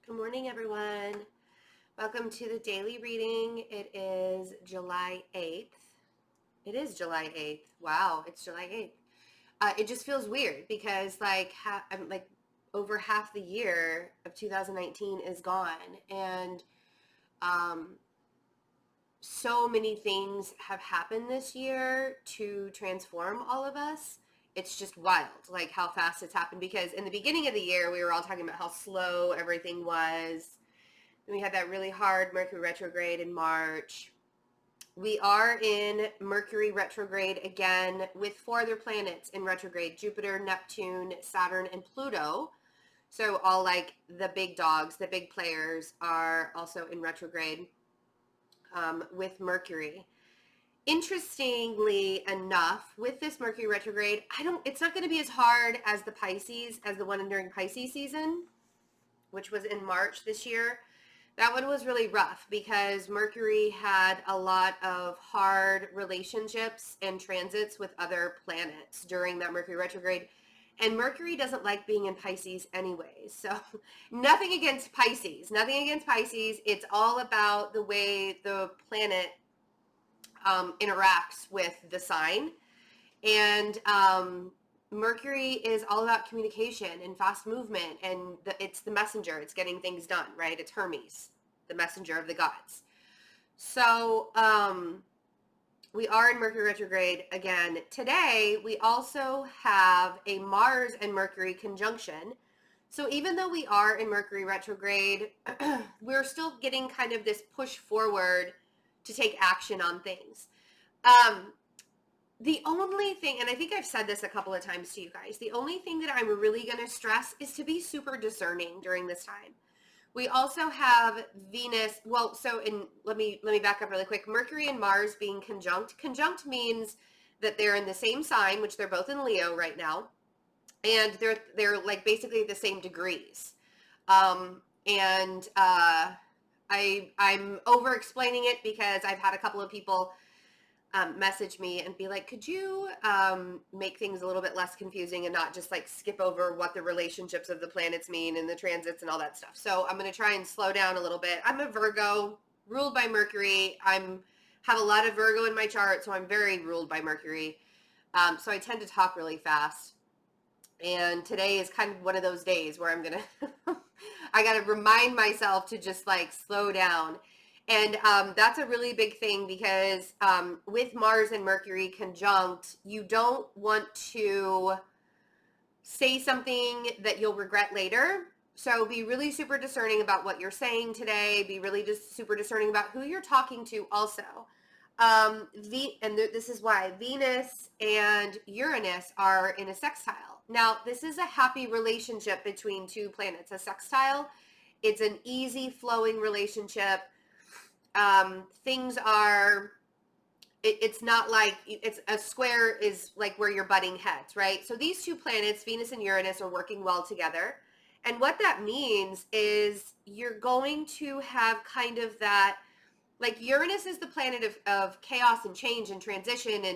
Good morning, everyone. Welcome to the daily reading. It is July 8th. It is July 8th. Wow, it's July 8th. It just feels weird because I'm like over half the year of 2019 is gone, and um, so many things have happened this year to transform all of us. It's just wild, like how fast it's happened, because in the beginning of the year, we were all talking about how slow everything was. We had that really hard Mercury retrograde in March. We are in Mercury retrograde again with 4 other planets in retrograde: Jupiter, Neptune, Saturn, and Pluto. So all like the big dogs, the big players are also in retrograde with Mercury. Interestingly enough, with this Mercury retrograde, it's not going to be as hard as the one during Pisces season, which was in March this year. That one was really rough because Mercury had a lot of hard relationships and transits with other planets during that Mercury retrograde. And Mercury doesn't like being in Pisces anyways. So nothing against Pisces. Nothing against Pisces. It's all about the way the planet interacts with the sign. And Mercury is all about communication and fast movement, and it's the messenger. It's getting things done, right? It's Hermes, the messenger of the gods. So we are in Mercury retrograde again. Today, we also have a Mars and Mercury conjunction. So even though we are in Mercury retrograde, we're still getting kind of this push forward to take action on things. The only thing, and I think I've said this a couple of times to you guys, the only thing that I'm really going to stress is to be super discerning during this time. We also have Venus. Well, let me back up really quick. Mercury and Mars being conjunct. Conjunct means that they're in the same sign, which they're both in Leo right now, and they're like basically the same degrees. I'm over explaining it because I've had a couple of people message me and be like, could you make things a little bit less confusing and not just like skip over what the relationships of the planets mean and the transits and all that stuff. So I'm going to try and slow down a little bit. I'm a Virgo, ruled by Mercury. Have a lot of Virgo in my chart, so I'm very ruled by Mercury. So I tend to talk really fast. And today is kind of one of those days where I got to remind myself to just like slow down. And that's a really big thing because with Mars and Mercury conjunct, you don't want to say something that you'll regret later. So be really super discerning about what you're saying today. Be really just super discerning about who you're talking to also. This is why Venus and Uranus are in a sextile. Now, this is a happy relationship between two planets. A sextile, it's an easy flowing relationship. Things are, it's not like, it's a square is like where you're butting heads, right? So these two planets, Venus and Uranus, are working well together. And what that means is you're going to have kind of that, like Uranus is the planet of chaos and change and transition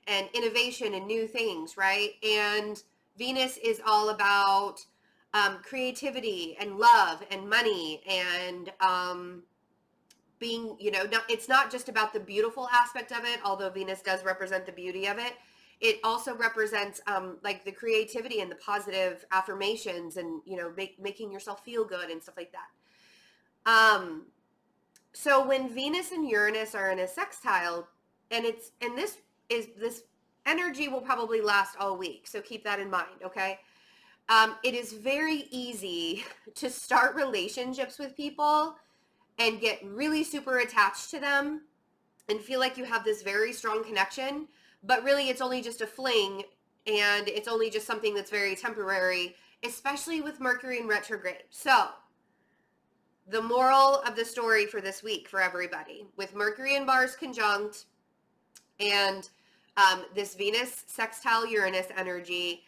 and innovation and new things, right? And Venus is all about creativity and love and money and being, it's not just about the beautiful aspect of it, although Venus does represent the beauty of it. It also represents like the creativity and the positive affirmations and, making yourself feel good and stuff like that. So when Venus and Uranus are in a sextile, and this energy will probably last all week. So keep that in mind. Okay. It is very easy to start relationships with people and get really super attached to them and feel like you have this very strong connection, but really it's only just a fling and it's only just something that's very temporary, especially with Mercury in retrograde. So the moral of the story for this week for everybody, with Mercury and Mars conjunct and this Venus sextile Uranus energy,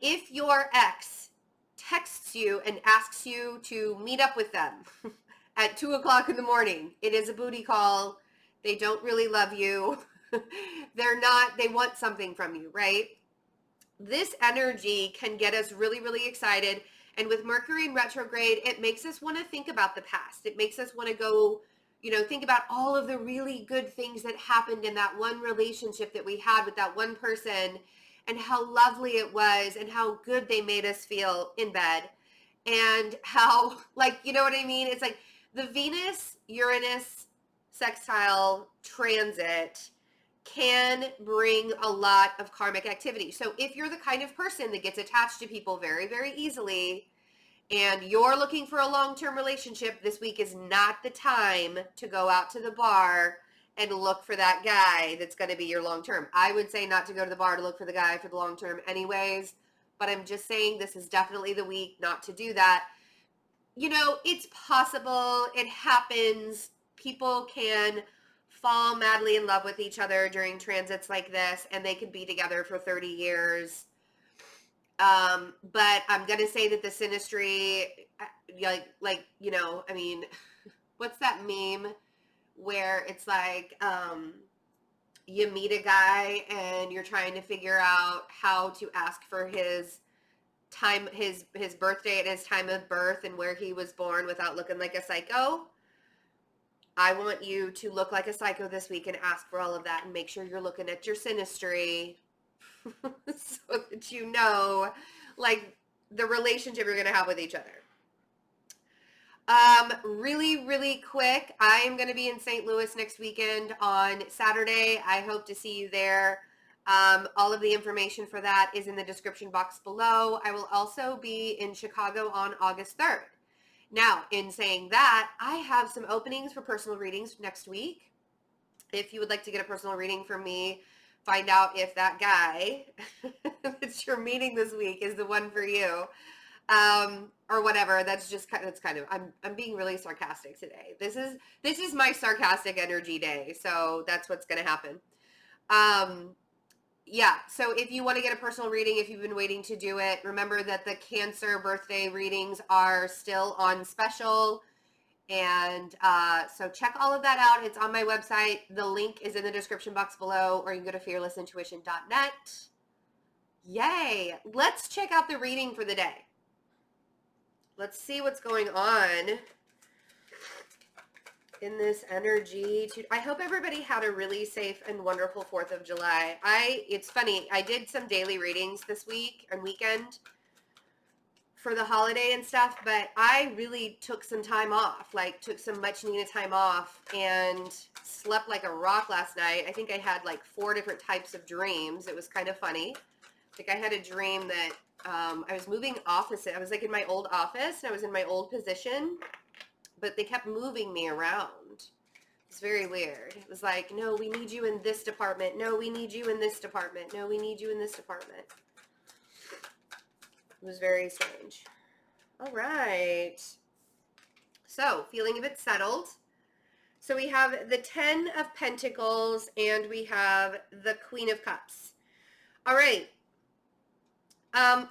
if your ex texts you and asks you to meet up with them at 2 o'clock in the morning, it is a booty call. They don't really love you. They want something from you, right? This energy can get us really, really excited And with Mercury in retrograde, it makes us want to think about the past. It makes us want to go, think about all of the really good things that happened in that one relationship that we had with that one person, and how lovely it was, and how good they made us feel in bed, and how, you know what I mean? It's like the Venus Uranus sextile transit can bring a lot of karmic activity. So if you're the kind of person that gets attached to people very, very easily, and you're looking for a long-term relationship, this week is not the time to go out to the bar and look for that guy that's going to be your long-term. I would say not to go to the bar to look for the guy for the long-term anyways, but I'm just saying this is definitely the week not to do that. It's possible. It happens. People can fall madly in love with each other during transits like this, and they can be together for 30 years. But I'm going to say that the synastry, what's that meme where it's like, you meet a guy and you're trying to figure out how to ask for his time, his birthday and his time of birth and where he was born without looking like a psycho. I want you to look like a psycho this week and ask for all of that, and make sure you're looking at your synastry so that you know, the relationship you're going to have with each other. Really, really quick, I am going to be in St. Louis next weekend on Saturday. I hope to see you there. All of the information for that is in the description box below. I will also be in Chicago on August 3rd. Now, in saying that, I have some openings for personal readings next week. If you would like to get a personal reading from me, find out if that guy that you're meeting this week is the one for you, or whatever. That's kind of, I'm being really sarcastic today. This is my sarcastic energy day. So that's what's going to happen. Yeah. So if you want to get a personal reading, if you've been waiting to do it, remember that the Cancer birthday readings are still on special. And so check all of that out. It's on my website. The link is in the description box below, or you can go to fearlessintuition.net. Yay. Let's check out the reading for the day. Let's see what's going on in this energy. I hope everybody had a really safe and wonderful 4th of July. It's funny, I did some daily readings this week and weekend for the holiday and stuff, but I really took some time off, took some much needed time off, and slept like a rock last night. I think I had 4 different types of dreams. It was kind of funny. I had a dream that I was moving offices. I was in my old office, and I was in my old position, but they kept moving me around. It's very weird. It was like, no, we need you in this department. No, we need you in this department. No, we need you in this department. It was very strange. All right. So, feeling a bit settled. So we have the 10 of Pentacles and we have the Queen of Cups. All right.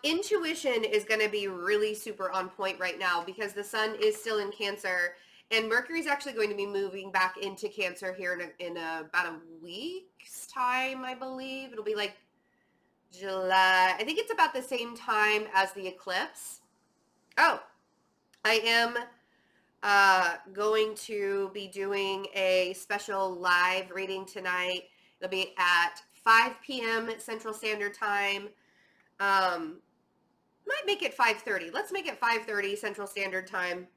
Intuition is going to be really super on point right now because the sun is still in Cancer, and Mercury is actually going to be moving back into Cancer here in about a week's time, I believe. It'll be July. I think it's about the same time as the eclipse. Oh, I am going to be doing a special live reading tonight. It'll be at 5 p.m. Central Standard Time. Might make it 5:30. Let's make it 5:30 Central Standard Time.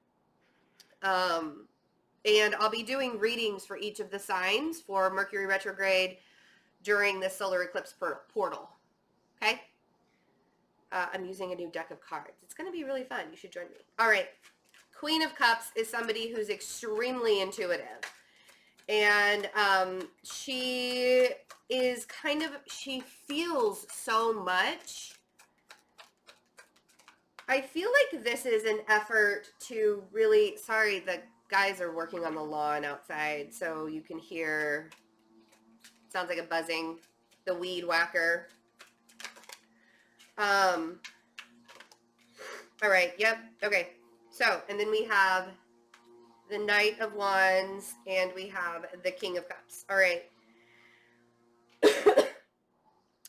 And I'll be doing readings for each of the signs for Mercury retrograde during the solar eclipse portal. Okay? I'm using a new deck of cards. It's going to be really fun. You should join me. All right. Queen of Cups is somebody who's extremely intuitive. And she is she feels so much. I feel like this is an effort to really, sorry, the guys are working on the lawn outside, so you can hear, sounds like a buzzing, the weed whacker. All right, yep, okay. So, and then we have the Knight of Wands, and we have the King of Cups. All right.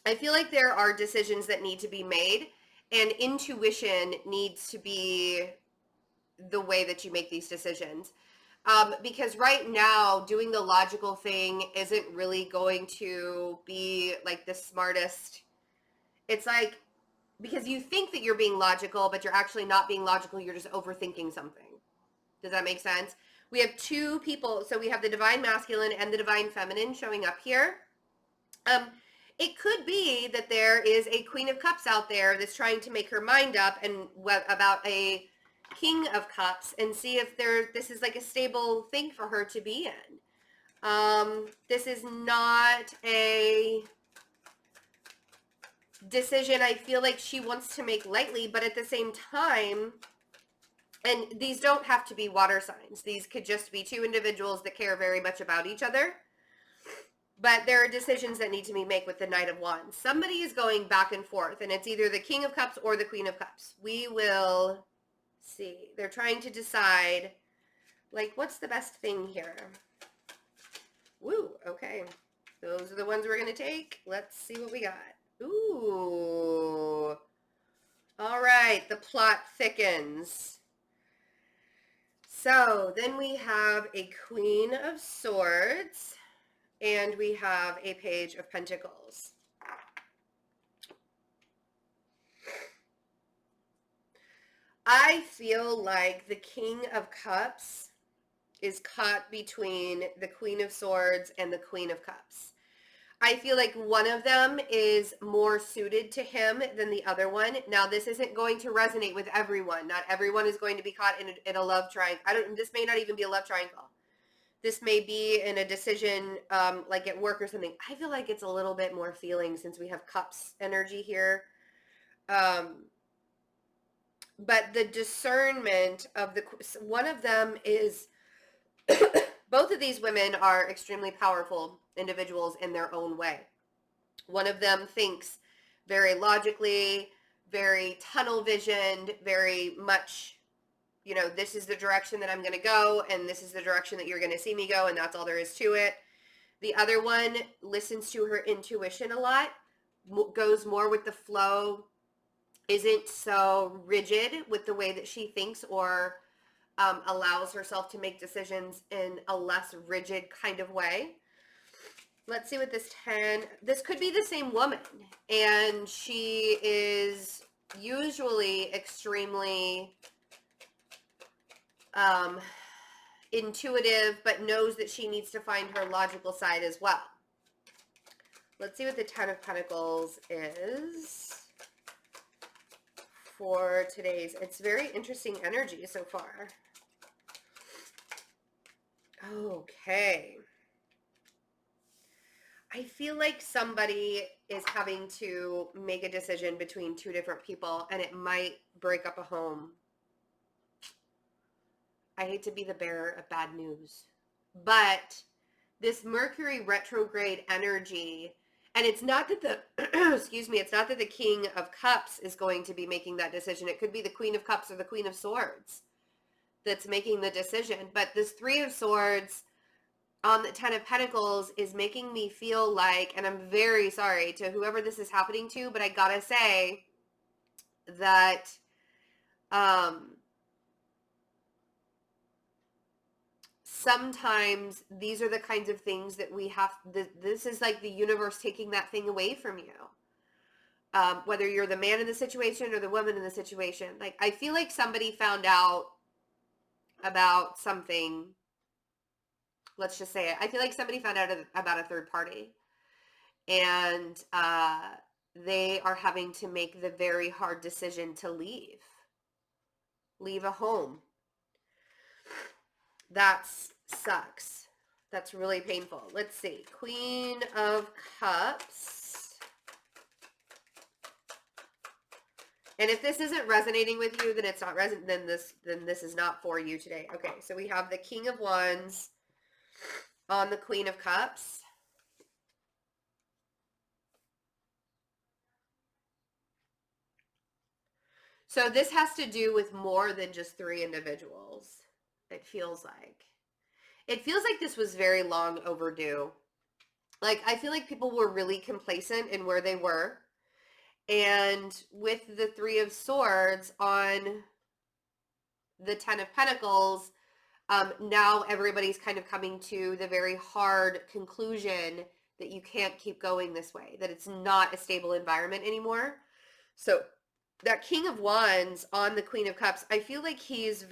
I feel like there are decisions that need to be made, and intuition needs to be the way that you make these decisions. Because right now, doing the logical thing isn't really going to be like the smartest. It's like, because you think that you're being logical, but you're actually not being logical. You're just overthinking something. Does that make sense? We have two people. So we have the divine masculine and the divine feminine showing up here. It could be that there is a Queen of Cups out there that's trying to make her mind up and about a King of Cups and see if this is like a stable thing for her to be in. This is not a decision I feel like she wants to make lightly, but at the same time, and these don't have to be water signs. These could just be two individuals that care very much about each other. But there are decisions that need to be made with the Knight of Wands. Somebody is going back and forth, and it's either the King of Cups or the Queen of Cups. We will see. They're trying to decide, like, what's the best thing here? Woo, okay. Those are the ones we're going to take. Let's see what we got. Ooh. All right, the plot thickens. So then we have a Queen of Swords. And we have a Page of Pentacles. I feel like the King of Cups is caught between the Queen of Swords and the Queen of Cups. I feel like one of them is more suited to him than the other one. Now, this isn't going to resonate with everyone. Not everyone is going to be caught in a love triangle. This may not even be a love triangle. This may be in a decision like at work or something. I feel like it's a little bit more feeling since we have cups energy here. But the discernment of one of them is, both of these women are extremely powerful individuals in their own way. One of them thinks very logically, very tunnel visioned, very much, you know, this is the direction that I'm going to go, and this is the direction that you're going to see me go, and that's all there is to it. The other one listens to her intuition a lot, goes more with the flow, isn't so rigid with the way that she thinks, or allows herself to make decisions in a less rigid kind of way. Let's see what this could be the same woman, and she is usually extremely intuitive, but knows that she needs to find her logical side as well. Let's see what the Ten of Pentacles is for today's. It's very interesting energy so far. Okay. I feel like somebody is having to make a decision between two different people, and it might break up a home. I hate to be the bearer of bad news, but this Mercury retrograde energy, and it's not that the, excuse me, it's not that the King of Cups is going to be making that decision. It could be the Queen of Cups or the Queen of Swords that's making the decision. But this Three of Swords on the Ten of Pentacles is making me feel like, and I'm very sorry to whoever this is happening to, but I gotta say that, sometimes these are the kinds of things that we have, this is like the universe taking that thing away from you. Whether you're the man in the situation or the woman in the situation. Like, I feel like somebody found out about something. Let's just say it. I feel like somebody found out about a third party. And they are having to make the very hard decision to leave. Leave a home. That sucks. That's really painful. Let's see. Queen of Cups. And if this isn't resonating with you, then it's not then this is not for you today. Okay, so we have the King of Wands on the Queen of Cups. So this has to do with more than just three individuals. It feels like. It feels like this was very long overdue. Like, I feel like people were really complacent in where they were. And with the Three of Swords on the Ten of Pentacles, now everybody's kind of coming to the very hard conclusion that you can't keep going this way, that it's not a stable environment anymore. So that King of Wands on the Queen of Cups, I feel like he's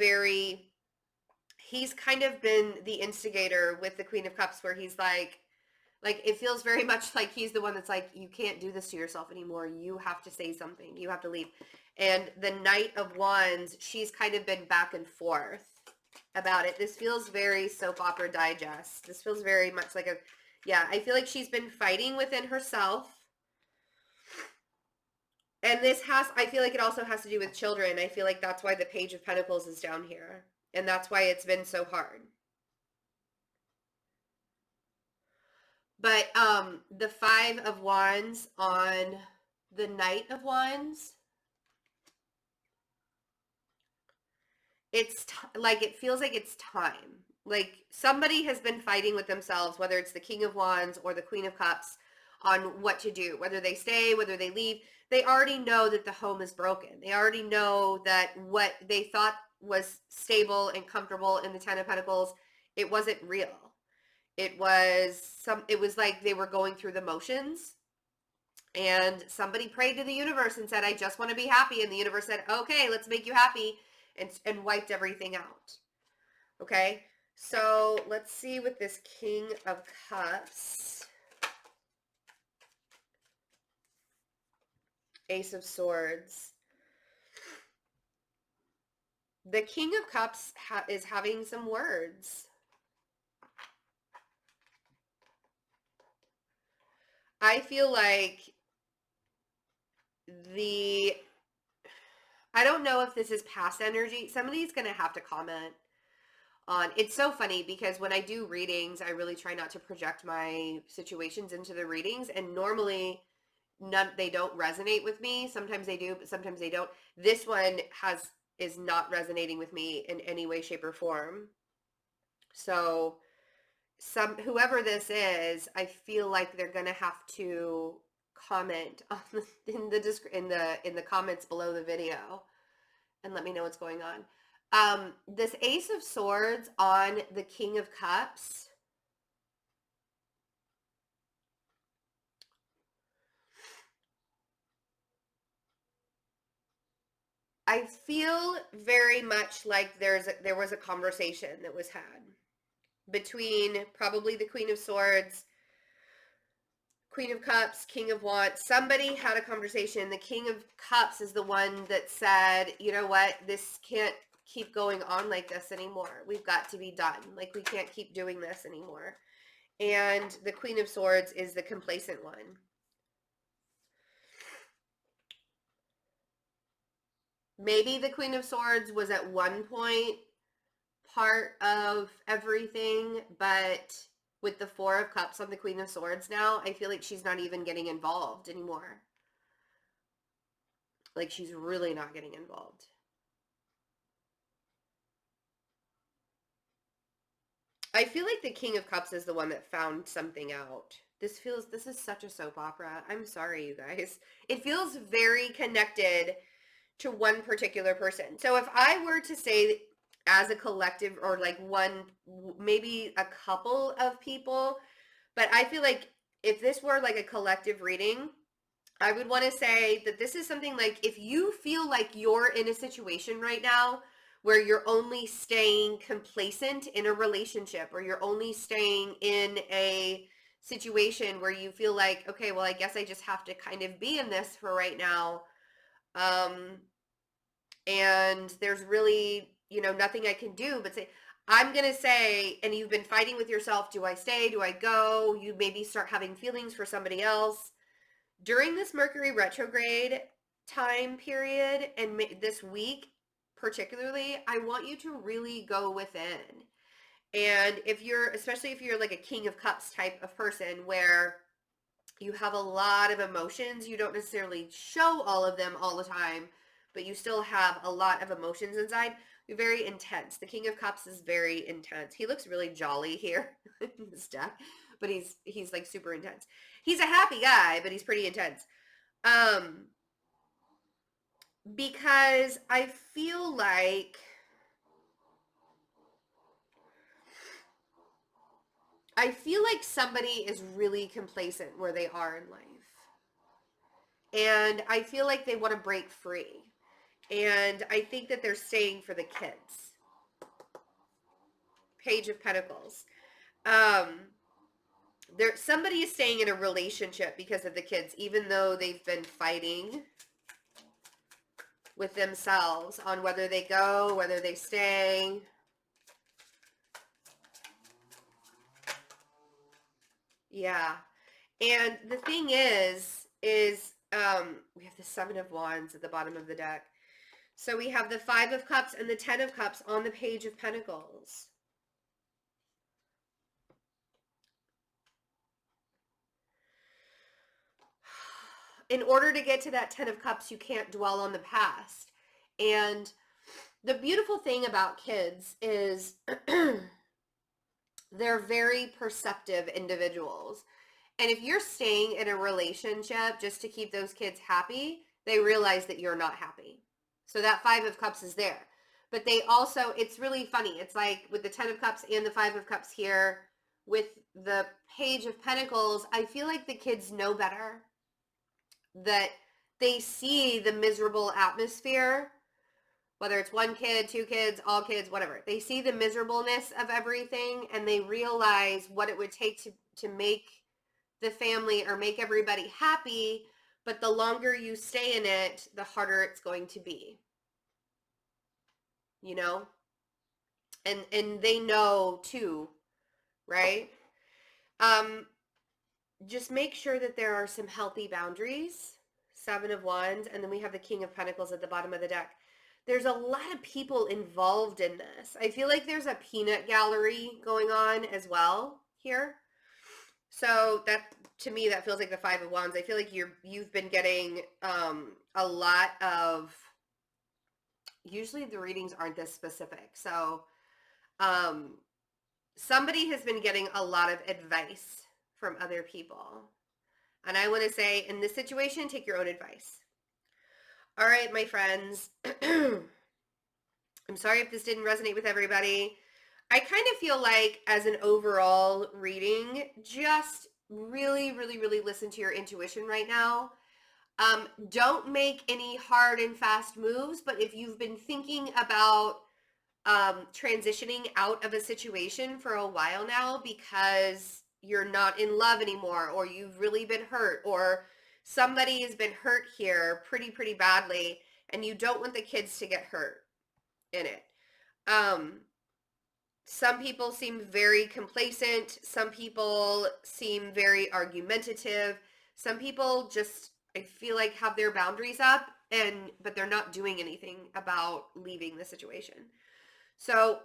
kind of been the instigator with the Queen of Cups, where he's like it feels very much like he's the one that's like, you can't do this to yourself anymore. You have to say something. You have to leave. And the Knight of Wands, she's kind of been back and forth about it. This feels very Soap Opera Digest. This feels very much like I feel like she's been fighting within herself. And I feel like it also has to do with children. I feel like that's why the Page of Pentacles is down here. And that's why it's been so hard. But the Five of Wands on the Knight of Wands, it's like, it feels like it's time. Like somebody has been fighting with themselves, whether it's the King of Wands or the Queen of Cups, on what to do, whether they stay, whether they leave. They already know that the home is broken. They already know that what they thought was stable and comfortable in the Ten of Pentacles, it wasn't real. It was like they were going through the motions, and somebody prayed to the universe and said, I just want to be happy. And the universe said, okay, let's make you happy, and wiped everything out. Okay. So let's see with this King of Cups, Ace of Swords. The King of Cups is having some words. I feel like I don't know if this is past energy. Somebody's going to have to comment on. It's so funny because when I do readings, I really try not to project my situations into the readings. And normally they don't resonate with me. Sometimes they do, but sometimes they don't. This one is not resonating with me in any way, shape, or form. So whoever this is, I feel like they're gonna have to comment on in the comments below the video and let me know what's going on. This Ace of Swords on the King of Cups, I feel very much like there was a conversation that was had between probably the Queen of Swords, Queen of Cups, King of Wands. Somebody had a conversation. The King of Cups is the one that said, you know what, this can't keep going on like this anymore. We've got to be done. Like, we can't keep doing this anymore. And the Queen of Swords is the complacent one. Maybe the Queen of Swords was at one point part of everything, but with the Four of Cups on the Queen of Swords now, I feel like she's not even getting involved anymore. Like, she's really not getting involved. I feel like the King of Cups is the one that found something out. This is such a soap opera. I'm sorry, you guys. It feels very connected to one particular person. So if I were to say as a collective, or like one, maybe a couple of people, but I feel like if this were like a collective reading, I would want to say that this is something like, if you feel like you're in a situation right now where you're only staying complacent in a relationship, or you're only staying in a situation where you feel like, okay, well, I guess I just have to kind of be in this for right now. And there's really, nothing I can do but say, I'm going to say, and you've been fighting with yourself, do I stay? Do I go? You maybe start having feelings for somebody else. During this Mercury retrograde time period, and this week particularly, I want you to really go within. And especially if you're like a King of Cups type of person, where you have a lot of emotions, you don't necessarily show all of them all the time, but you still have a lot of emotions inside. You're very intense. The King of Cups is very intense. He looks really jolly here in this deck, but he's like super intense. He's a happy guy, but he's pretty intense. because I feel like somebody is really complacent where they are in life. And I feel like they want to break free. And I think that they're staying for the kids. Page of Pentacles. Somebody is staying in a relationship because of the kids, even though they've been fighting with themselves on whether they go, whether they stay. Yeah. And the thing is we have the Seven of Wands at the bottom of the deck. So we have the Five of Cups and the Ten of Cups on the Page of Pentacles. In order to get to that Ten of Cups, you can't dwell on the past. And the beautiful thing about kids is they're very perceptive individuals. And if you're staying in a relationship just to keep those kids happy, they realize that you're not happy. So that Five of Cups is there. But they also, it's really funny. It's like with the Ten of Cups and the Five of Cups here, with the Page of Pentacles, I feel like the kids know better. That they see the miserable atmosphere, whether it's one kid, two kids, all kids, whatever. They see the miserableness of everything, and they realize what it would take to make the family or make everybody happy. But the longer you stay in it, the harder it's going to be. You know? And they know too, right? Just make sure that there are some healthy boundaries. Seven of Wands, and then we have the King of Pentacles at the bottom of the deck. There's a lot of people involved in this. I feel like there's a peanut gallery going on as well here. So that, to me, that feels like the Five of Wands. I feel like you've been getting a lot of, usually the readings aren't this specific. So somebody has been getting a lot of advice from other people. And I want to say, in this situation, take your own advice. All right, my friends. I'm sorry if this didn't resonate with everybody. I kind of feel like, as an overall reading, just really, really, really listen to your intuition right now. Don't make any hard and fast moves, but if you've been thinking about transitioning out of a situation for a while now because you're not in love anymore, or you've really been hurt, or somebody has been hurt here pretty badly, and you don't want the kids to get hurt in it. Some people seem very complacent. Some people seem very argumentative. Some people just, I feel like, have their boundaries up, but they're not doing anything about leaving the situation. So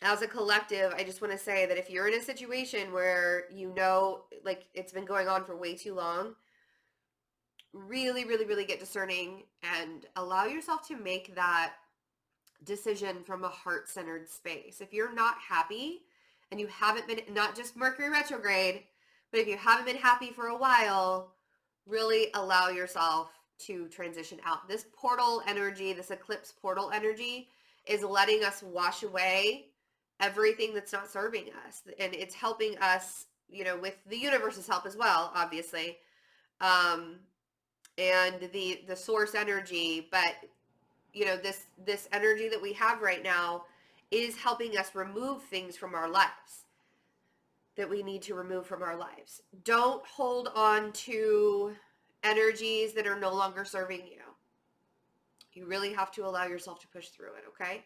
as a collective, I just want to say that if you're in a situation where you know, like, it's been going on for way too long, really, really, really get discerning and allow yourself to make that decision from a heart-centered space. If you're not happy and you haven't been, not just Mercury retrograde, but if you haven't been happy for a while, really allow yourself to transition out. This portal energy, this eclipse portal energy, is letting us wash away everything that's not serving us. And it's helping us, you know, with the universe's help as well, obviously. And the source energy, but you know, this energy that we have right now is helping us remove things from our lives that we need to remove from our lives. Don't hold on to energies that are no longer serving you. You really have to allow yourself to push through it, okay?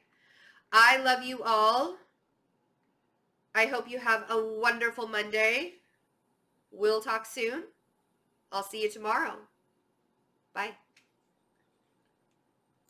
I love you all. I hope you have a wonderful Monday. We'll talk soon. I'll see you tomorrow. Bye.